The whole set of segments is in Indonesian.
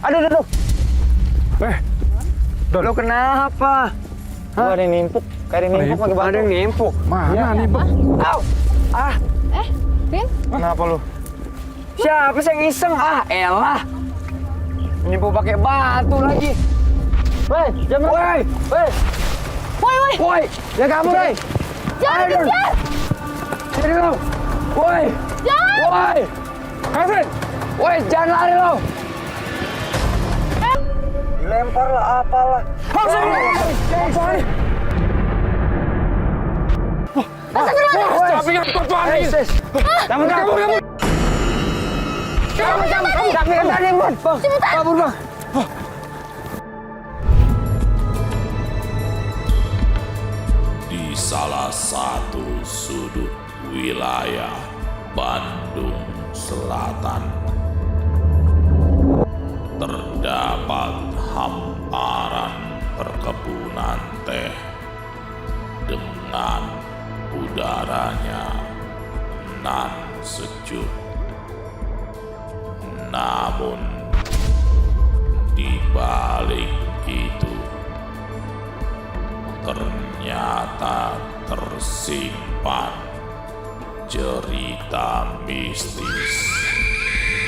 Aduh. Don. Lo kenapa? Gua ada yang nimpuk. Kayak ada yang nimpuk pakai batu. Ada yang nimpuk. Mana nimpuk? Au! Ah, Vin? Kenapa lu? siapa sih yang iseng? Ah, elah. Nimpuk pakai batu lagi. Woi, jangan. Woi! Woi! Ya kamu, woi! Jangan Ayo, Don. kejar! Sini lo! Woi! Jangan! Woi! Kevin! Woi, jangan lari lo! Dilempar lah, apalah. Sampingan pertuan ini. Kamu. Sampingan tadi, Bang. Kabur, Bang. Di salah satu sudut wilayah Bandung Selatan terdapat hamparan perkebunan teh dengan udaranya nan sejuk. Namun di balik itu ternyata tersimpan cerita mistis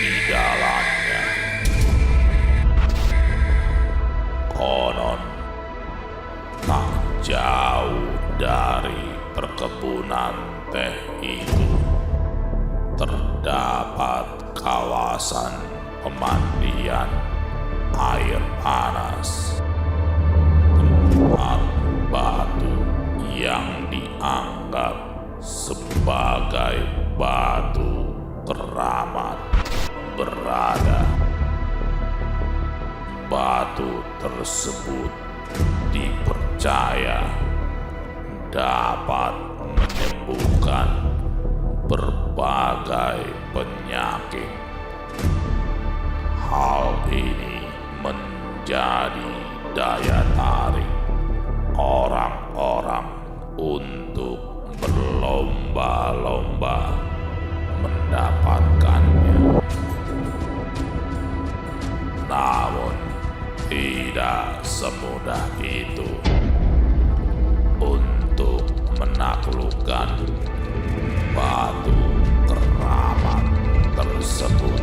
di dalamnya. Konon tak jauh dari perkebunan teh itu terdapat kawasan pemandian air panas. Tempat batu yang dianggap sebagai batu keramat berada. Batu tersebut dipercaya dapat menyembuhkan berbagai penyakit. Hal ini menjadi daya tarik orang-orang untuk berlomba-lomba mendapatkannya. Namun tidak semudah itu untuk menaklukkan batu keramat tersebut.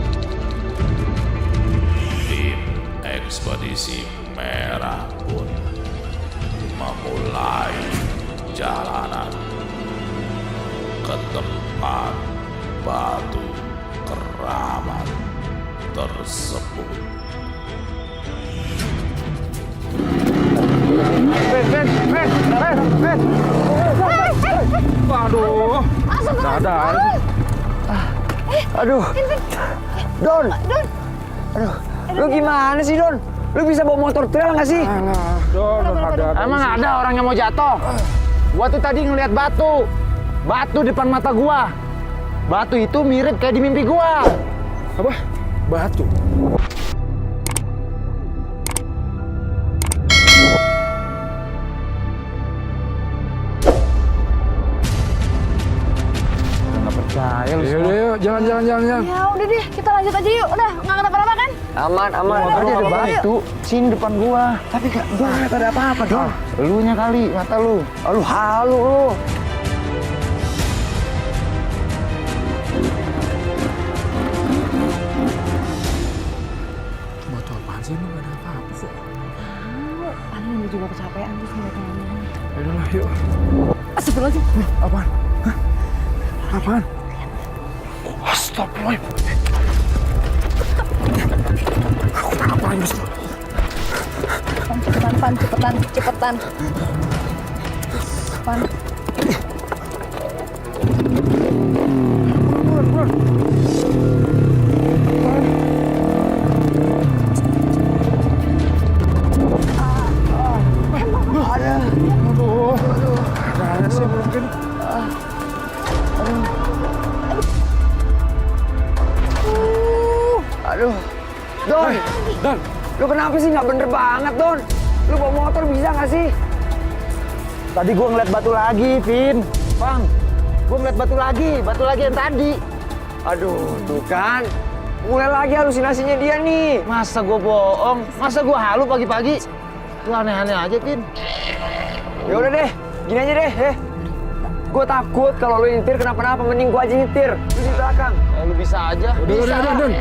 Tim ekspedisi merah pun memulai jalanan ke tempat batu keramat tersebut. Aduh. Sadar. Aduh. Don. Aduh. Lu gimana sih, Don? Lu bisa bawa motor trail nggak sih? Don, ada. Emang ada orang yang mau jatuh? Gua tuh tadi ngeliat batu. Batu depan mata gua. Batu itu mirip kayak di mimpi gua. Apa? Batu. Nggak percaya lu. Yuk, jangan. Ya udah deh, kita lanjut aja yuk. Udah, nggak kenapa-napa kan? Aman. Motor Ayo, ada ayo, batu. Sini depan gua. Tapi gua nggak ada apa-apa, Don. Elunya kali, mata lu. Lu halu lu. Batu apaan sih? Emang gak ada apa-apa kok. Paling lu juga kecapean tuh sama ngomong. Yaudah, yuk. Astagfirullahaladzim. Apaan? Hah? Apaan? Astagfirullahaladzim. Apaan ini? Cepetan. Pan. Aduh. Ada sih mungkin. Aduh. Don. Dan, Lu kenapa sih nggak bener banget, Don? Lu bawa motor bisa nggak sih? Tadi gua ngeliat batu lagi, Vin. Bang, gua ngeliat batu lagi yang tadi. Aduh, tuh kan. Mulai lagi halusinasinya dia nih. Masa gue bohong? Masa gue halu pagi-pagi? Lu aneh-aneh aja, Tin. Ya udah deh, gini aja deh, Gue takut kalau lu nyetir kenapa-napa, mending gue aja nyetir. Lu di belakang. Lu bisa aja. Udah, Don.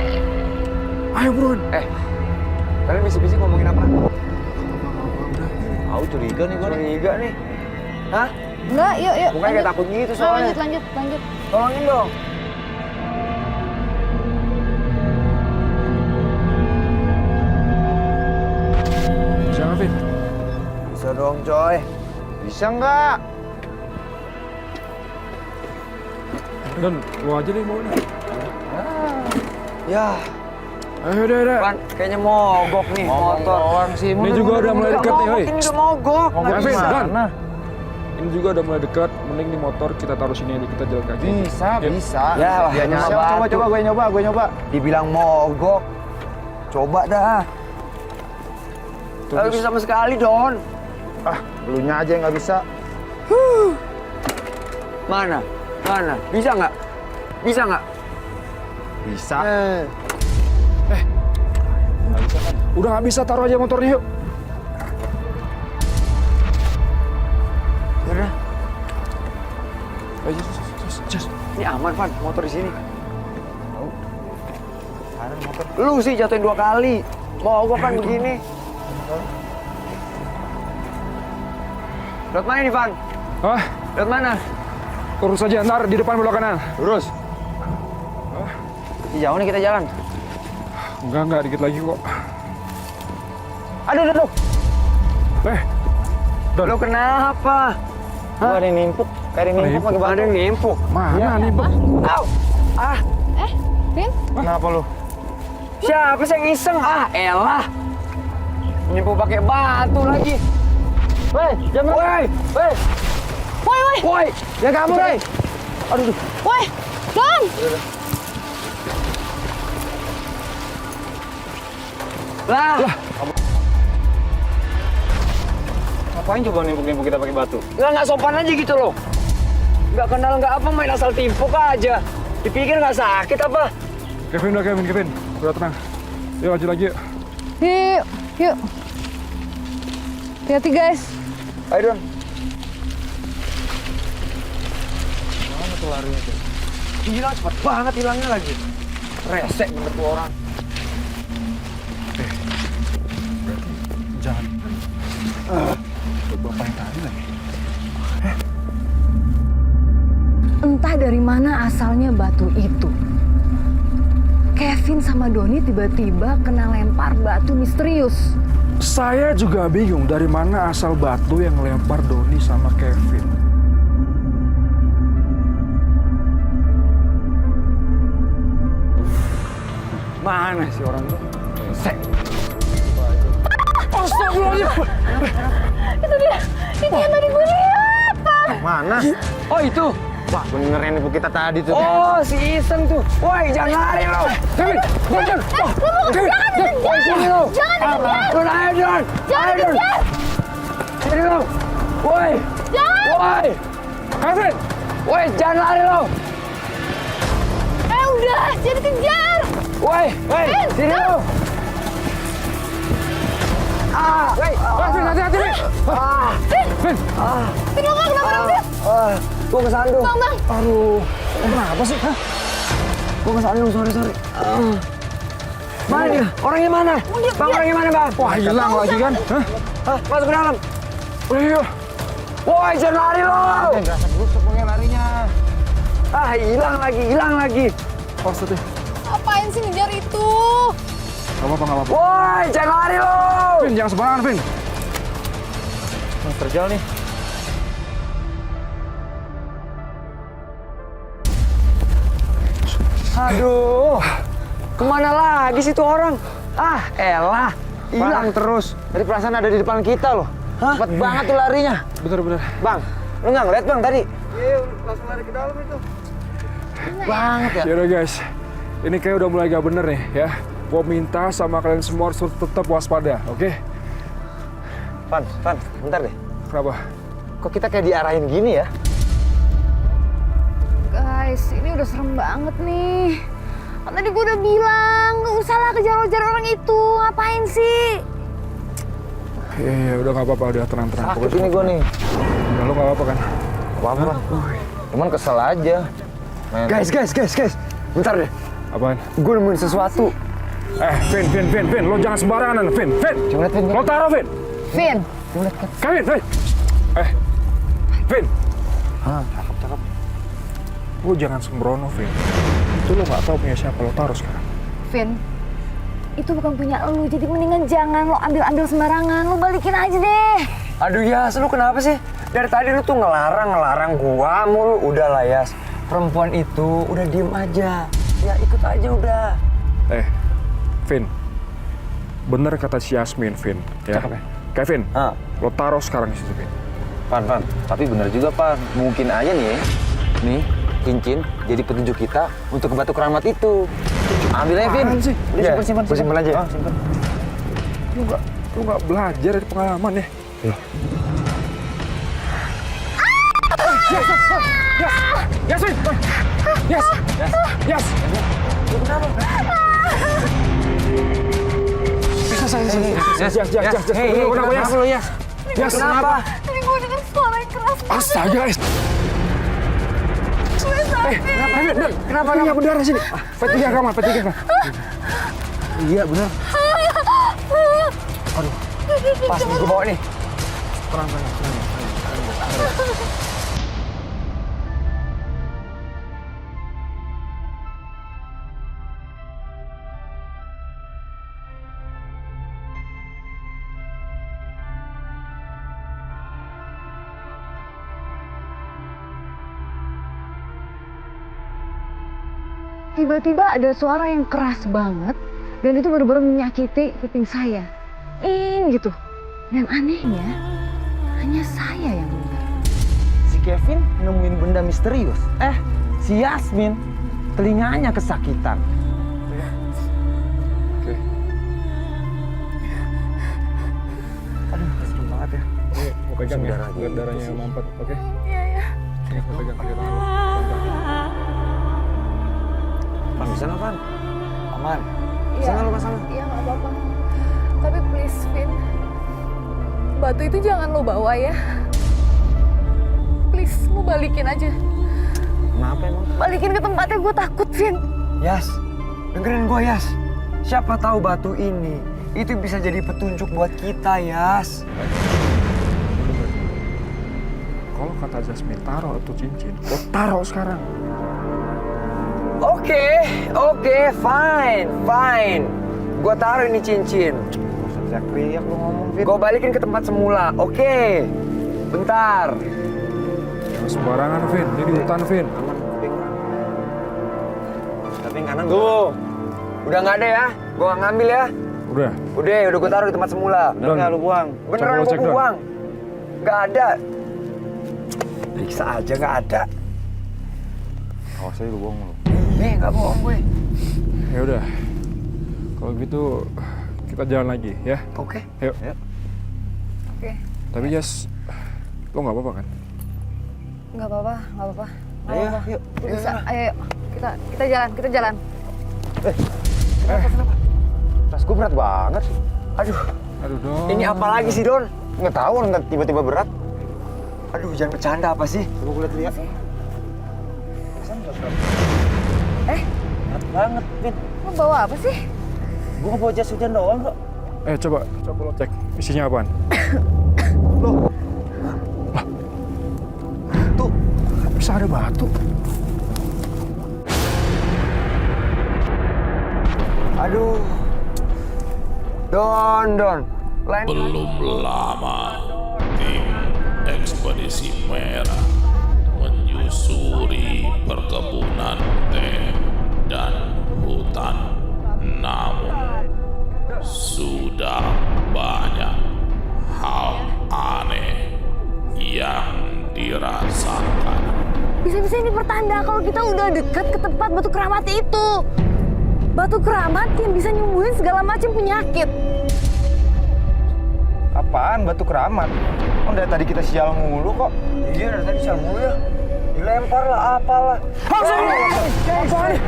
Ayo buruan. Kalian bisik-bisik ngomongin apa? Tahu curiga nih gue. Curiga nih. Hah? Enggak, yuk. Bukan kayak takut gitu soalnya. Lanjut. Tolongin dong. Bisa nggak, Vin? Bisa dong, coy. Bisa nggak? Don, lu aja nih mau nih. Ya, Ayo, udah. Pan, kayaknya mogok nih motor. Doang sih. Ini juga udah mulai dekat nih, hoi. Ini udah mogok. Mogok Nggak Vin, bisa. Don. Mana? Ini juga udah mulai dekat. Mending di motor kita taruh sini aja, kita jalan kaki. Bisa. Ya, lah, Dia nyala coba, batu. gue nyoba. Dibilang mogok. Coba dah. Tuh, Nggak Gus. bisa sama sekali, Don. Lu nya aja yang nggak bisa. Mana? Bisa nggak? Bisa nggak? Bisa. Udah nggak bisa, taruh aja motornya yuk. Yaudah, Ayo, just. ini aman, Van. Motor di sini. Lu sih jatuhin 2 kali. Mogok kan begini. Lewat mana nih, Van? Hah? Lewat mana? Urus aja, ntar di depan belok kanan. Lurus. Jauh nih kita jalan. Enggak, dikit lagi kok. Aduh. Don. Lu kenapa? Gua ada yang nimpuk. Kayak ada yang nimpuk pakai Ada yang nimpuk. Mana nih, Bang? Au! Vin? Kenapa lu? Siapa sih yang iseng? Elah. Nimpuk pakai batu lagi. Woi, jangan. Woi, Jangan kabur, woi. aduh. Woi, Don! Lah, Ngapain coba nimpuk-nimpuk kita pakai batu? nggak sopan aja gitu loh. Nggak kenal nggak apa, main asal timpuk aja. Dipikir nggak sakit apa? Kevin. Udah tenang. Yuk, maju lagi yuk. Yuk. Hati-hati, guys. Ayo, Don. Mana tuh larinya tuh? Gila, cepet banget hilangnya lagi. Resek bener tuh orang. Jangan. Bapak yang tadi lagi. Entah dari mana asalnya batu itu. Kevin sama Doni tiba-tiba kena lempar batu misterius. Saya juga bingung dari mana asal batu yang lempar Doni sama Kevin. Mana sih orang tuh? Resek. Astagfirullahaladzim. Itu yang tadi gue lihat, Pak. Mana? Oh, itu. Wah, bener yang nimpuk kita tadi tuh. Oh, si iseng tuh. Woi, jangan lari lo. Kevin, jangan. Woi, sini lo. Jangan dikejar! Don, ayo, Don. Jangan Ayo, Don. dikejar! Sini lo. Woi. Jangan! Woi. Kevin. Woi, jangan lari lo. Udah, jangan dikejar! Woi, sini lo. Vin, hati-hati, Vin. Vin. Vin, lo kenapa? Gua kesandung. Bang. Aduh, kenapa sih? Hah? Gua kesandung, sorry. Mana dia? Orangnya mana? Bang, orangnya mana, Bang? Wah, hilang lagi kan? Hah? Hah, masuk ke dalam. Ayo. Woi, jangan lari lo. Ngerasa busuk pengen larinya. Hilang lagi. Awas tadi. Ngapain sih ngejar itu? Gak apa-apa. Woi, jangan lari lo. Vin, jangan sembarangan, Vin. Terjal nih. Aduh, kemana lagi sih tuh orang? Elah, hilang terus. Dari perasaan ada di depan kita loh. Hah? Cepet banget tuh larinya. Bener. Bang, lu nggak ngeliat bang tadi? Iya, langsung lari ke dalam itu. Banget ya. Yaudah guys, ini kayak udah mulai gak bener nih ya. Gua minta sama kalian semua harus tetap waspada, oke? Van, bentar deh. Kenapa? Kok kita kayak diarahin gini ya? Guys, ini udah serem banget nih. Kan tadi gue udah bilang, nggak usah lah kejar-kejar orang itu. Ngapain sih? Iya, udah nggak apa-apa, udah tenang-tenang. Sakit ini gue nih. Udah, lo nggak apa-apa kan? Apa-apa. Cuman kesel aja. Guys. Bentar deh. Apaan? Gue nemuin sesuatu. Vin, lo jangan sembarangan, Vin. Coba lihat, Vin. Lo taruh, Vin. Vin, Kevin, Vin. Vin. Cakep. Lo jangan sembrono, Vin. Itu lo nggak tahu punya siapa, lo taruh sekarang. Vin, itu bukan punya lu, jadi mendingan jangan lo ambil-ambil sembarangan. Lo balikin aja deh. Aduh Yas, lu kenapa sih? Dari tadi lu tuh ngelarang gua mulu. Udah lah Yas, perempuan itu udah diem aja. Ya ikut aja udah. Vin. Bener kata si Yasmin, Vin. Ya. Cakep ya? Kevin, Ah. lo taruh sekarang di situ, Vin. Pan. Tapi bener juga, Pan. Mungkin aja nih, nih cincin jadi petunjuk kita untuk ke batu keramat itu. Ambil aja, Vin. Apaan sih? Udah, Iya, simpan gua simpen aja. Simpan. Lu nggak belajar dari pengalaman ya? Yes, Vin. Yes. Hei, kenapa lo, Yas? Yes. Kenapa? Tadi gue denger suara yang keras. Astaga, Gue sakit. kenapa nggak berdarah sini? P3 kamar. Iya, bener. Pas nih gua bawa nih. Tiba-tiba ada suara yang keras banget dan itu benar-benar menyakiti kuping saya. Gitu. Dan anehnya, hanya saya yang dengar. Si Kevin nemuin benda misterius. Si Yasmin telinganya kesakitan. Oke. Aduh, serem banget ya. Mau pegang ya, Darah biar darahnya mampet, oke? Iya. Sini, mau pegang tangan lo. Pan, bisa nggak, Pan? Aman. Iya. Sana lu kesana. Iya, nggak apa-apa. Tapi please, Vin. Batu itu jangan lo bawa ya. Please, lo balikin aja. Kenapa emang? Balikin ke tempatnya, gue takut, Vin. Yas, dengerin gua Yas. Siapa tahu batu ini itu bisa jadi petunjuk buat kita, Yas. Kalau kata Jasmine taruh itu cincin, lo taruh sekarang. Oke, fine. Gua taruh ini cincin. Teriak lu ngomong, Vin. Gua balikin ke tempat semula, oke? Bentar. Jangan sembarangan, Vin. Ini di hutan, Vin. Aman, kuping. Tapi yang kanan Tuh, udah nggak ada ya? Gua nggak ngambil ya? Udah. Udah gua taruh di tempat semula. bener nggak lu buang? Beneran Coba lo gua cek, Don. buang. Nggak ada. Periksa aja nggak ada. Awas aja lu buang lu. Nggak bohong gue. Ya udah. Kalau gitu kita jalan lagi ya. Oke. Yuk. Oke. Tapi Jas, lo nggak apa-apa kan? Nggak apa-apa. Ayo, yuk. Bisa. Ayo. Kita jalan. Tas gue berat banget sih. Aduh, Aduh dong. ini apa lagi sih Don? Nggak tahu orang tiba-tiba berat. Aduh, jangan bercanda apa sih? Coba gue lihat. Eh, Berat banget, Vin. lo bawa apa sih? Gue nggak bawa jas hujan doang kok. Coba lo cek isinya apaan? Tuh, Bisa ada batu. Aduh. Don. Lain Belum lama, tim ekspedisi merah menyusuri perkebunan teh dan hutan. Namun, sudah banyak hal aneh yang dirasakan. Bisa-bisa ini pertanda kalau kita udah dekat ke tempat batu keramat itu. Batu keramat yang bisa nyembuhin segala macam penyakit. apaan batu keramat? Oh, dari tadi kita sial mulu kok. Iya, dari tadi sial mulu ya. Dilempar lah, apalah. Apaan nih?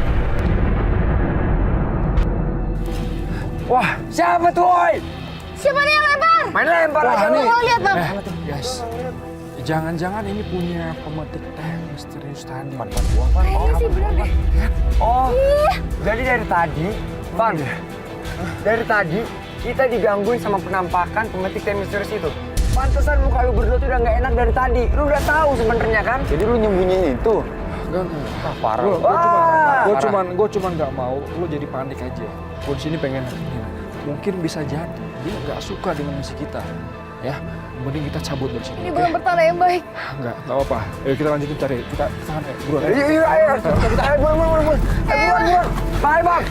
Wah, siapa tuh, Oi? Siapa nih yang lempar? Main lempar aja lu. Mau lihat bang? Guys, jangan-jangan ini punya pemetik teh misterius tadi. Kayaknya sih bener deh. Oh, jadi dari tadi, Van, dari tadi kita digangguin sama penampakan pemetik teh misterius itu. Pantesan muka lu berdua tuh udah nggak enak dari tadi. Lu udah tahu sebenarnya kan? Jadi lu nyembunyiin itu? Enggak. Parah. Gue cuma nggak mau lu jadi panik aja. Gue di sini pengen mungkin bisa jadi dia nggak suka dengan misi kita. Ya, mending kita cabut dari sini. Ini belum bertanda yang baik. Nggak apa. Ayo kita lanjutin cari. Kita tahan, buruan. Ayo, ayo, ayo, buruan. Bye, Bang.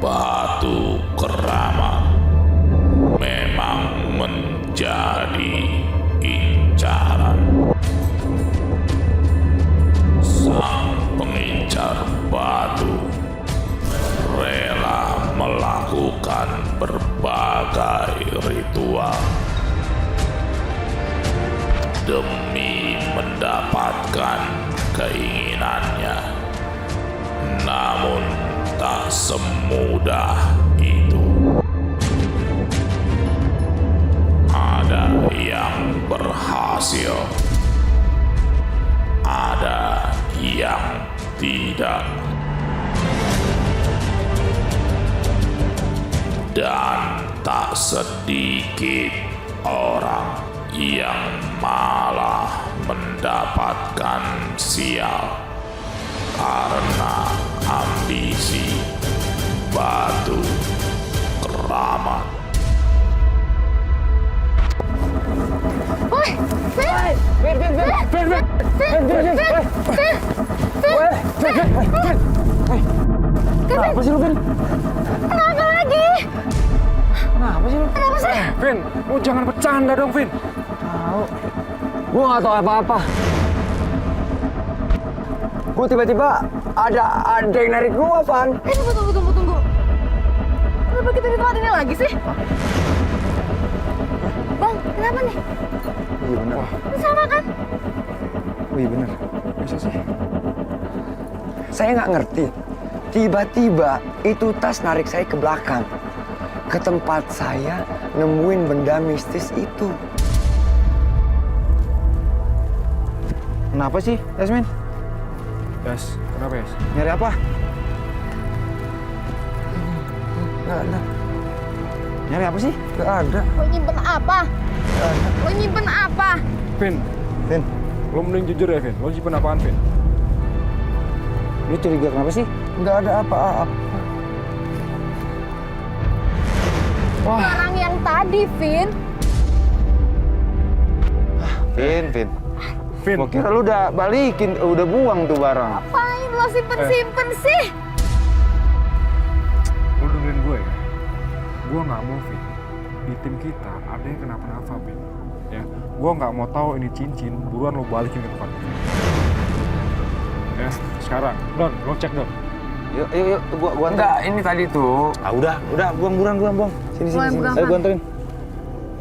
Batu keramat memang menjadi incaran. Sang pengincar batu rela melakukan berbagai ritual demi mendapatkan keinginannya. Namun tak semudah itu. Ada yang berhasil, ada yang tidak. Dan tak sedikit orang yang malah mendapatkan sial karena ambisi batu keramat. Woi, Kenapa sih lu, Vin? kenapa lagi? Kenapa sih lu? Kenapa sih? Vin, lu jangan bercanda dong, Vin. Gua nggak tahu apa-apa. Gua tiba-tiba ada yang narik gua, Van. Tunggu. Kenapa kita di tempat ini lagi sih? Bang, kenapa nih? Iya bener. Ini sama kan? Oh iya bener. Bisa sih. Saya nggak ngerti. Tiba-tiba itu tas narik saya ke belakang. Ke tempat saya nemuin benda mistis itu. Kenapa sih, Yasmin? Yes, kenapa Yes? Nyari apa? Nggak ada. Nyari apa sih? Nggak ada. Lo nyimpen apa? Lo nyimpen apa? Vin, Vin, lo mending jujur ya, Vin. Lo simpen apaan, Vin? lu curiga kenapa sih? Nggak ada apa-apa. Orang yang tadi, Vin. Eh. Vin. Vin, Gua kira lu udah balikin, udah buang tuh barang. Ngapain lo simpen-simpen sih? lo dengerin gue ya. Gue nggak mau, Vin. Di tim kita ada yang kenapa-napa, Vin. Ya, gue nggak mau tahu ini cincin. Buruan lo balikin ke tempatnya. Ya, sekarang, Don, lo cek Don. Yuk, gua anterin. Enggak, ini tadi tuh. Ah udah, buang. Sini. Buang. Ayo gua anterin.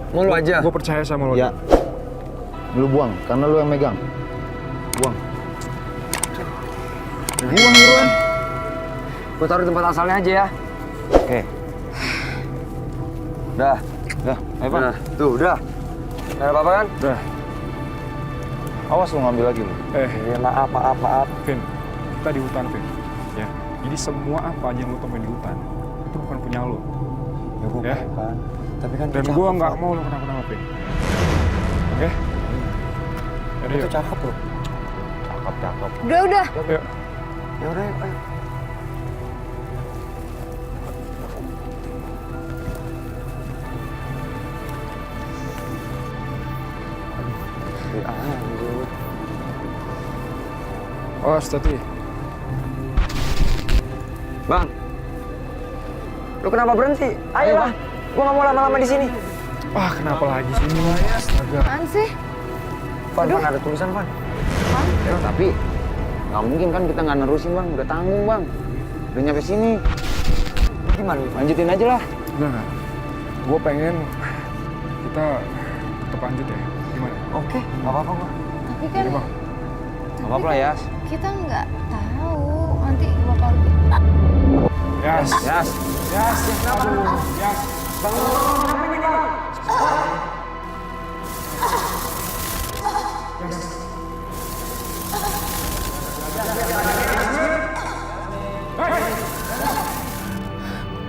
Mau lu aja. Gue percaya sama lo. Ya. Lu buang, karena lu yang megang. Buang. Buang buruan. Gua taruh di tempat asalnya aja ya. Oke. Dah. Ayo Pak. Nah, tuh udah. Nggak ada apa-apa kan? Udah, Awas lu ngambil lagi lu. Iya, maaf. Vin, kita di hutan, Vin. Ya, jadi semua apa aja yang lo temuin di hutan, itu bukan punya lo. Ya, gua Ya. paham, kan. Tapi kan Dan itu gue cakep, nggak Van. mau lo kenapa-napa, Vin. Oke? Yaudah, Itu yuk. cakep loh. Cakep. Udah. Yuk. Ya udah, ayo. Anjir. Oh, hati. Bang, lu kenapa berhenti? Ayo lah, gua nggak mau lama-lama di sini. Wah, kenapa lagi sih ini? Astaga. Apaan sih? Van, ada tulisan, Van. Ya, tapi nggak mungkin kan kita nggak nerusin Bang, udah tanggung Bang. Udah nyampe sini, Gimana? lanjutin aja lah. Enggak. Gue pengen kita tetap lanjut ya. Gimana? Oke, nggak apa-apa gua. Tapi kan Ini, Bang. Gak apa-apa lah, Yas. Kita nggak tahu nanti bakal. Yas. Yas. Yas. Aduh. Yas.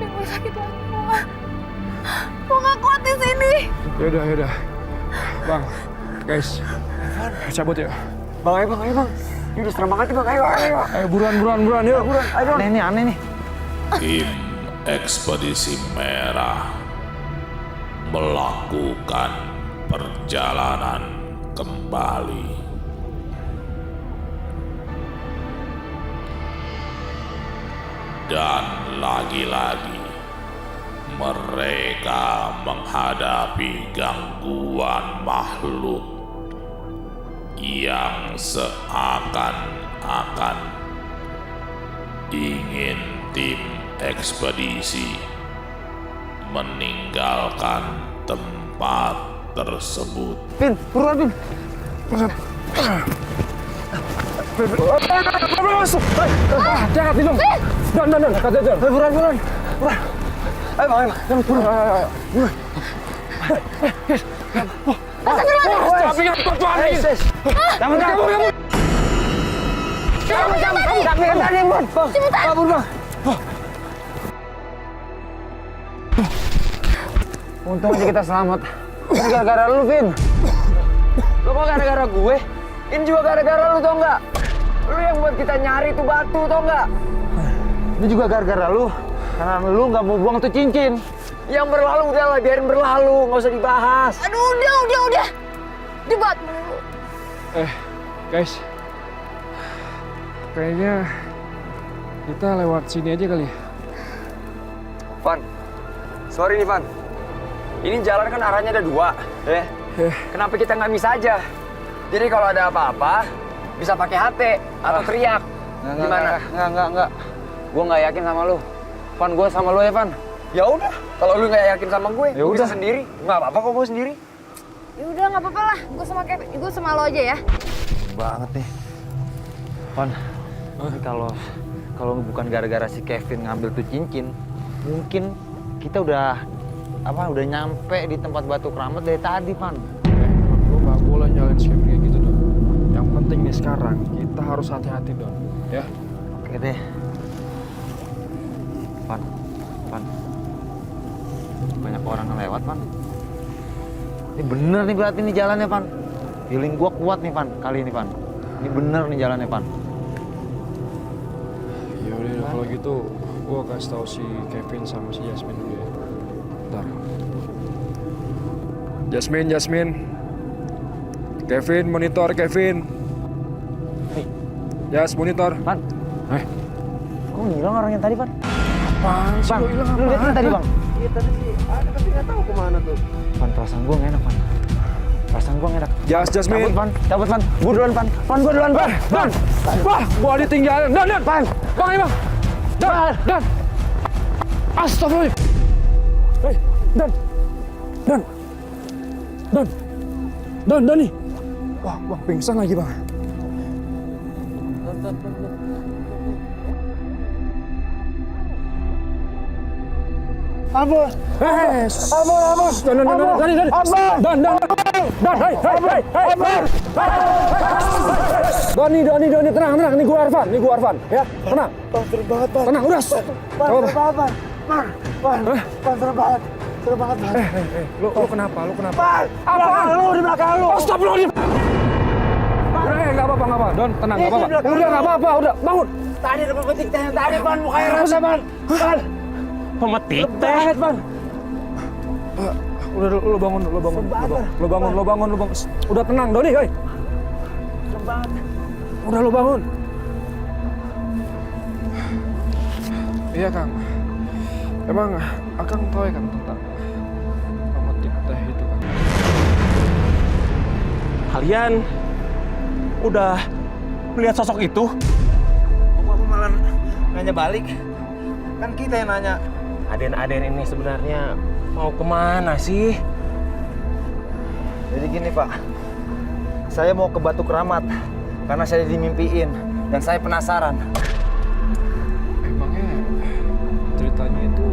Gue sakit banget. Gue nggak kuat di sini. Yaudah. Bang, guys. Cabut yuk. Bang, ayo bang. Ini udah serem banget nih bang, ayo. Ayo buruan yuk. Ayo. Aneh nih. Tim Ekspedisi Merah melakukan perjalanan kembali. Dan lagi-lagi mereka menghadapi gangguan makhluk yang seakan-akan ingin tim ekspedisi meninggalkan tempat tersebut. Pin, buruan, Pin. Jangan tidur. Dan, kata John. Buruan. Ayo bang, ayo. Tapi yang tuan nih. Kamu. Kabur, Bang. Untung aja kita selamat. Ini gara-gara lu, Vin. Lo kok gara-gara gue? Ini juga gara-gara lu tau nggak? Lu yang buat kita nyari tuh batu tau nggak? Ini juga gara-gara lu. Karena lu nggak mau buang tuh cincin. Yang berlalu udahlah, biarin berlalu, nggak usah dibahas. Aduh, udah. Debat mulu. Guys. Kayaknya kita lewat sini aja kali ya. Van, sorry nih Van. Ini jalan kan arahnya ada dua, ya. Kenapa kita nggak bisa aja? Jadi kalau ada apa-apa, bisa pakai HT atau teriak. Gimana? Enggak. Gue nggak yakin sama lu. Van, gue sama lu ya, Van. Ya udah, kalau lu nggak yakin sama gue, Ya gue bisa udah. sendiri. Nggak apa-apa kok gue sendiri. Ya udah nggak apa-apa lah. Gue sama lo aja ya. Banget nih. Van, ini kalau bukan gara-gara si Kevin ngambil tuh cincin, mungkin kita udah nyampe di tempat batu keramat dari tadi, Van. Lo nggak boleh nyalain Kevin kayak gitu, Don. Yang penting nih sekarang, kita harus hati-hati, Don. Ya? Oke deh. Van. Banyak orang yang lewat, Van. Ini bener nih berarti nih jalannya, Van. Feeling gua kuat nih, Van, kali ini, Van. Ini bener nih jalannya, Van. Ya udah, kalau gitu gua kasih tahu si Kevin sama si Jasmine dulu ya. Bentar. Jasmine. Kevin, monitor Kevin. Jas, monitor. Van. Kok ngilang orang yang tadi, Van? Apaan sih? Bang, Lo hilang lu lihat apaan? tadi, Bang? Iya tadi sih ada, tapi nggak tahu kemana tuh. Van, perasaan gua nggak enak, Van. Perasaan gua nggak enak. Jasmine. Cabut, Van. Gua duluan, Van. Gua duluan, Van. Wah, gua ditinggalin. Dan. Bang, ini bang. Dan. Astagfirullah. Hei, Dan nih. Wah, pingsan lagi, Bang. Ampun. Hei, Ampun. Doni, tenang, ini gua Arfan, ya, tenang. Serem banget, Bang. Tenang, udah. Serem banget, Bang. Serem banget. Lu kenapa? Apa? Lu di belakang lu. Astagfirullahaladzim. Udah, nggak apa-apa. Don, tenang, nggak apa-apa. Udah, nggak apa-apa, udah, bangun. Tadi ada pemetik teh yang tadi, Bang. Mukanya rasa, Bang. Pemetik teh. Banget, Bang. Udah, lu bangun. Udah tenang, Doni, hei. Serem banget. Udah, lu bangun. Iya, Kang. Emang Akang tahu ya kan tentang pemetik teh itu, Kang? Kalian udah melihat sosok itu? Kok aku malah nanya balik? Kan kita yang nanya. Aden ini sebenarnya mau kemana sih? Jadi gini, Pak. Saya mau ke Batu Keramat. karena saya dimimpiin dan saya penasaran. Emangnya ceritanya itu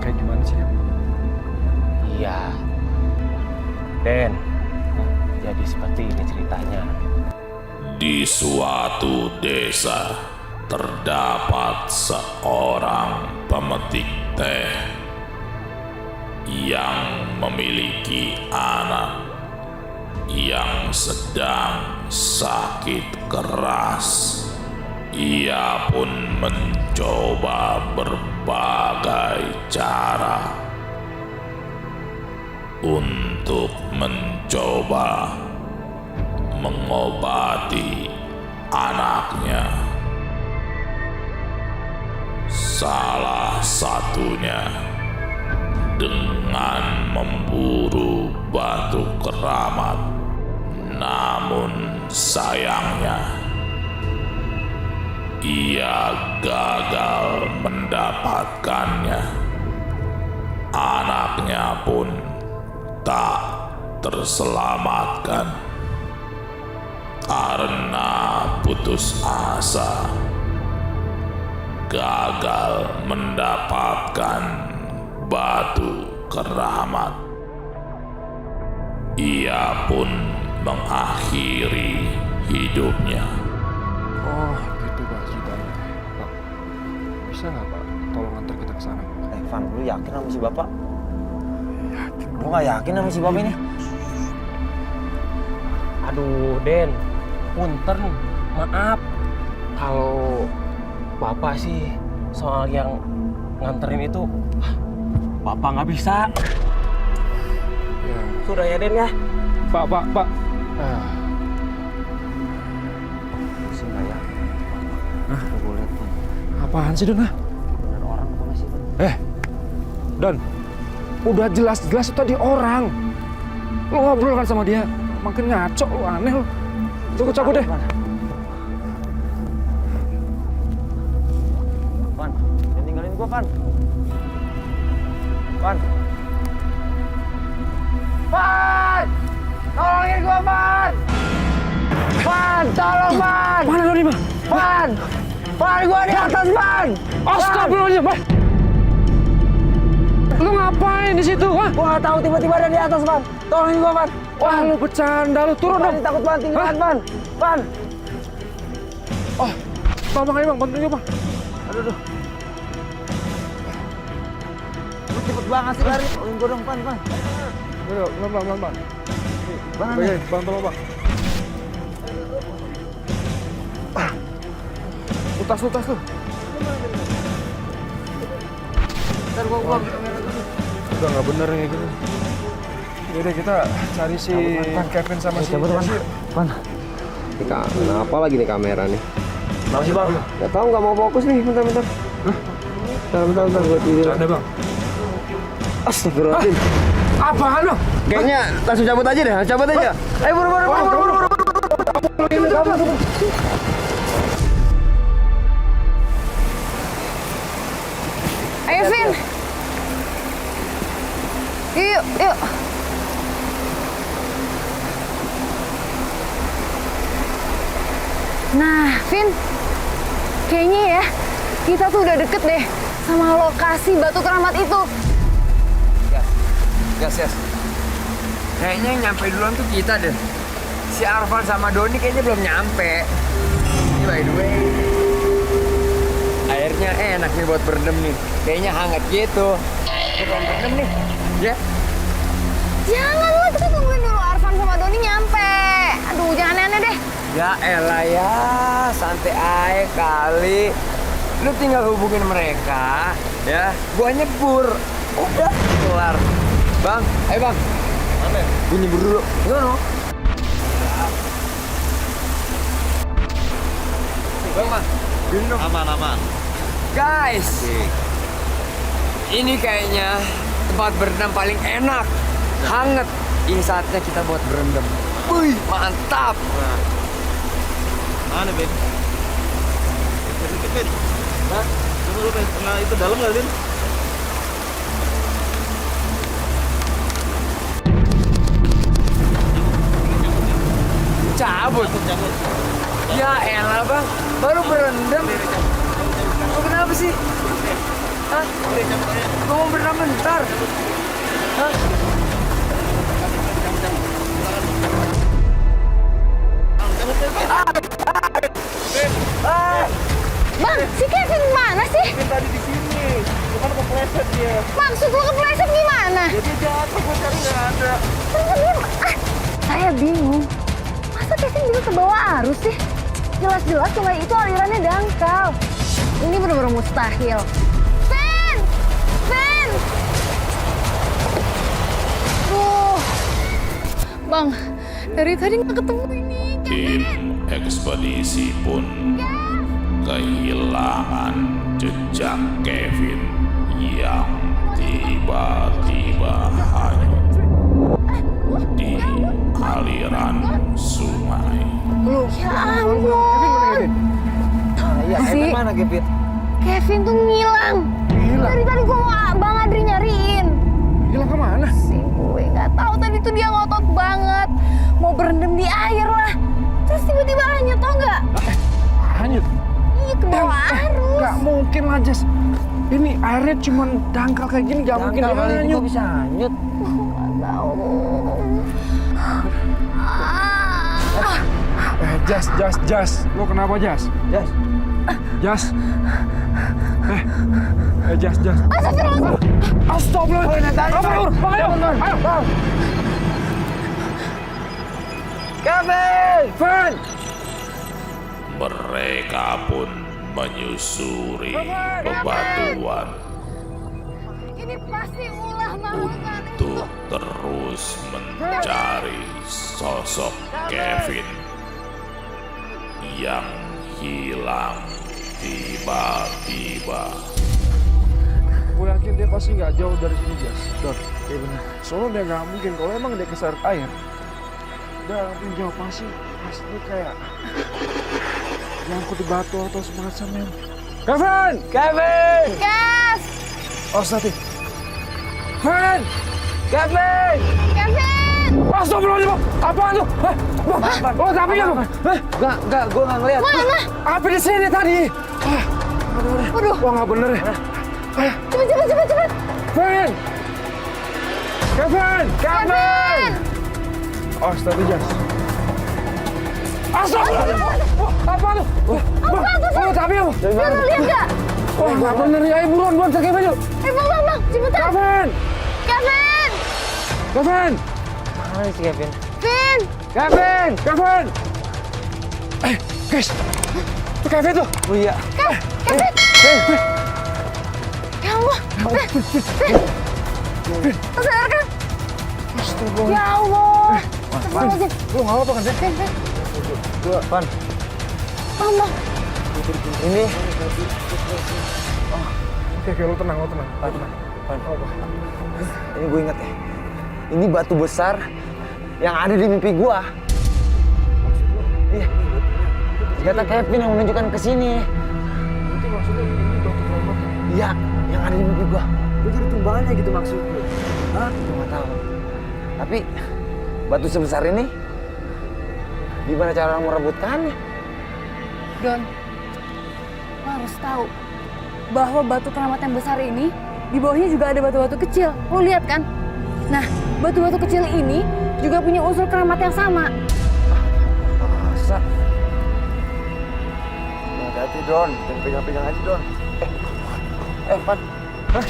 kayak gimana sih? Iya. Den, jadi seperti ini ceritanya. Di suatu desa terdapat seorang pemetik teh yang memiliki anak yang sedang sakit keras. Ia pun mencoba berbagai cara untuk mencoba mengobati anaknya. Salah satunya dengan memburu batu keramat. Namun sayangnya ia gagal mendapatkannya. Anaknya pun tak terselamatkan karena putus asa, gagal mendapatkan batu keramat. Ia pun mengakhiri hidupnya. Oh, gitu Pak ceritanya. Pak, bisa nggak Pak tolong antar kita ke sana? Van, lu yakin sama si bapak? Lu nggak yakin sama si bapak ini? Aduh, Den. Punten, maaf. Kalau Bapak sih soal yang nganterin itu, Bapak nggak bisa. Ya. Sudah ya, Den ya? Pak. Sih nggak yakin. Hah? Gue lihat nih, Apaan sih, Don? bener orang apa nggak sih? Don, udah jelas-jelas itu tadi orang. Lu ngobrol kan sama dia, makin ngaco, lu aneh lu. Cabut deh. Van, jangan tinggalin gua, Van. Van! Tolongin gua, Van! Van, tolong, Van! Mana lu nih, Bang? Van! Van, gua di atas, Van! Astagfirullahaladzim, Bang! Lu ngapain di situ, wah? Gua nggak tahu tiba-tiba ada di atas, Van. Tolongin gua, Van. Wah, lu bercanda, lu turun dong. Van, takut banget tinggalan, Van. Van! Oh, Bang, ayo Bang, bantuin gua, Bang. Aduh. Lu cepet banget sih lari. Tolongin gua dong, Van. Ayo, pelan-pelan, Bang. Mana Oke, nih? Bang, tolong, Bang. Tas lu. Ntar gua. Udah nggak bener kayak gini. Yaudah kita cari si Kevin sama si Jesse. Van. Kenapa lagi nih kamera nih? Kenapa sih, Bang? Gak tahu, nggak mau fokus nih. Bentar. Bentar, gue tidur. Bercanda, Bang. Astagfirullahaladzim. Apaan lu? Kayaknya langsung cabut aja deh, cabut aja. Ayo buru. Ayo, Vin. Yuk. Nah, Vin. Kayaknya ya, kita tuh udah deket deh sama lokasi batu keramat itu. Yes. Kayaknya yang nyampe duluan tuh kita deh. Si Arfan sama Doni kayaknya belum nyampe. Ini by the way, airnya enak nih buat berendam nih. Kayaknya hangat gitu. Kita berendam nih. Ya. Jangan lah, kita tungguin dulu Arfan sama Doni nyampe. Aduh, jangan aneh deh. Ya elah ya, santai aja kali. Lu tinggal hubungin mereka, ya. Gua nyebur. Udah, kelar. Bang, ayo Bang. Mana? Gua nyebur dulu. Gimana? Bang, Mas. Gini dong. Aman. Guys, ini kayaknya tempat berendam paling enak, hangat. Ini saatnya kita buat berendam. Wih, mantap. Mana, Ben? Ben. Hah? Tunggu lu, Ben. Tengah itu dalam nggak, Ben? Cabut. Cabut. Ya elah bang, baru berendam. Lu kenapa sih? Hah? Gua mau berenang bentar. Hah? Bang, si Kevin mana sih? Tadi di sini, bukan kepleset dia. Maksud lo kepleset gimana? Jadi jatuh, gue cari nggak ada. Saya bingung. Masa Kevin bisa ke bawah arus sih? Jelas-jelas sungai itu alirannya dangkal. Ini benar-benar mustahil. Vin! Vin! Bang, dari tadi nggak ketemu ini. Tim ekspedisi pun kehilangan jejak Kevin yang tiba-tiba hanyut di aliran sungai. Ya ampun. Iya, Si- mana Kevin? Kevin tuh ngilang. Dari tadi gua mau Bang Adri nyariin. Hilang kemana? Si gue nggak tahu tadi tuh dia ngotot banget. Mau berendam di air lah. Terus tiba-tiba hanyut, tau nggak? Hanyut. Iya, ke bawah arus. Nggak mungkin lah, Jas. Ini airnya cuma dangkal kayak gini, nggak mungkin dia Kali ini hanyut. kok bisa hanyut? Nggak tahu. Jas. Lo kenapa, Jas? Jas. Jas. Jas. Astagfirullah. Astagfirullah. Oh, Nathan. Bang, ayo. Ayo. Kevin! Van. Mereka pun menyusuri bebatuan Ini pasti ulah makhluk aneh. untuk terus mencari sosok Kevin yang hilang tiba-tiba. Gue yakin dia pasti nggak jauh dari sini, Jas. Don, iya benar. Soalnya dia nggak mungkin kalau emang dia keseret air. Dia yang jauh pasti dia kayak nyangkut di batu atau semacam yang. Kevin! Kevin! Yes! Oh, Stati. Kevin! Kevin! Kevin! Astagfirullahaladzim! Apaan tuh? Oh, tapi ya, Enggak, gua nggak ngeliat. Mana? api di sini tadi. Waduh. Wah, nggak bener ya. Cepet. Kevin! Kevin! Kevin! Oh, Stati, Jas. Astagfirullahaladzim! Wah, apa tuh? Oh, tapi ya. Lu lihat nggak? Wah, nggak bener ya. Ayo buruan cek Kevin yuk. Bang, cepetan. Kevin! Kevin! Kevin! Mana sih Kevin? Vin! Kevin! Kevin! Guys! Itu Kevin tuh! Oh iya. Kevin! Ya Allah! Vin! Sadar kan? Astaga. Ya Allah! Astagfirullahaladzim. Lu nggak apa kan, Vin? Vin! Van, Bang! ini Oke, lu tenang. Van, ini gue inget ya. Ini batu besar yang ada di mimpi gua. Iya. Kata Kevin yang menunjukkan ke sini. Itu maksudnya ini batu keramat. Iya, yang ada di mimpi gua. Gue jadi tumbangannya gitu maksudnya. Hah? Gua nggak tahu. Tapi batu sebesar ini gimana cara merebutkannya? Don, lo harus tahu bahwa batu keramat yang besar ini di bawahnya juga ada batu-batu kecil. Lo lihat kan? Nah, batu-batu kecil ini juga punya unsur keramat yang sama. Masa? Hati-hati, Don. Jangan pegang-pegang aja, Don. Van. Hah?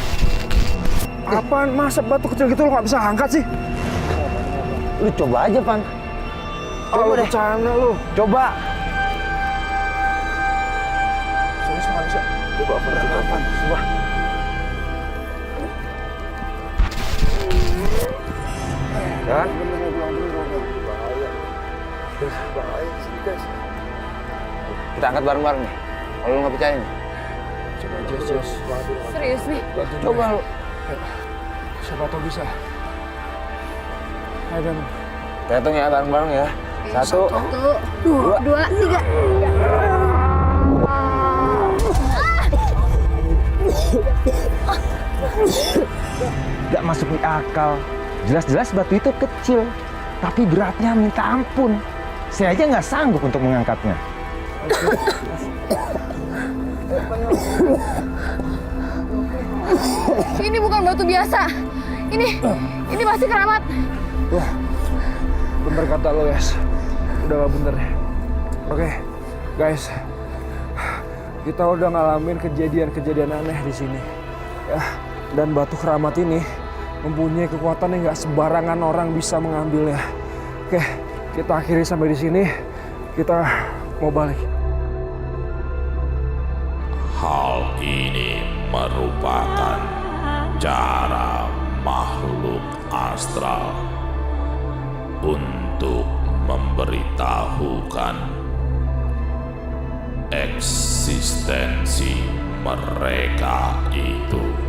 Apaan? Masa batu kecil gitu lu nggak bisa angkat sih? Lu coba aja, Van. Oh, lu bercanda lu. Coba. Serius nggak bisa. Coba, Van. Coba. Kan? Kita angkat bareng-bareng nih. Kalau lu nggak percaya nih. Coba, Jas. Serius nih? Coba lu. Siapa tahu bisa. Ayo, Dan. Kita hitung ya bareng-bareng ya. 1, 2, 3. Gak masuk di akal. Jelas-jelas batu itu kecil, tapi beratnya minta ampun. Saya aja nggak sanggup untuk mengangkatnya. Ini bukan batu biasa. Ini pasti keramat. Wah, bener kata lo, guys. Udah gak bener ya. Oke, guys. Kita udah ngalamin kejadian-kejadian aneh di sini. Ya, dan batu keramat ini mempunyai kekuatan yang gak sembarangan orang bisa mengambilnya. Oke, kita akhiri sampai di sini. Kita mau balik. Hal ini merupakan cara makhluk astral untuk memberitahukan eksistensi mereka itu.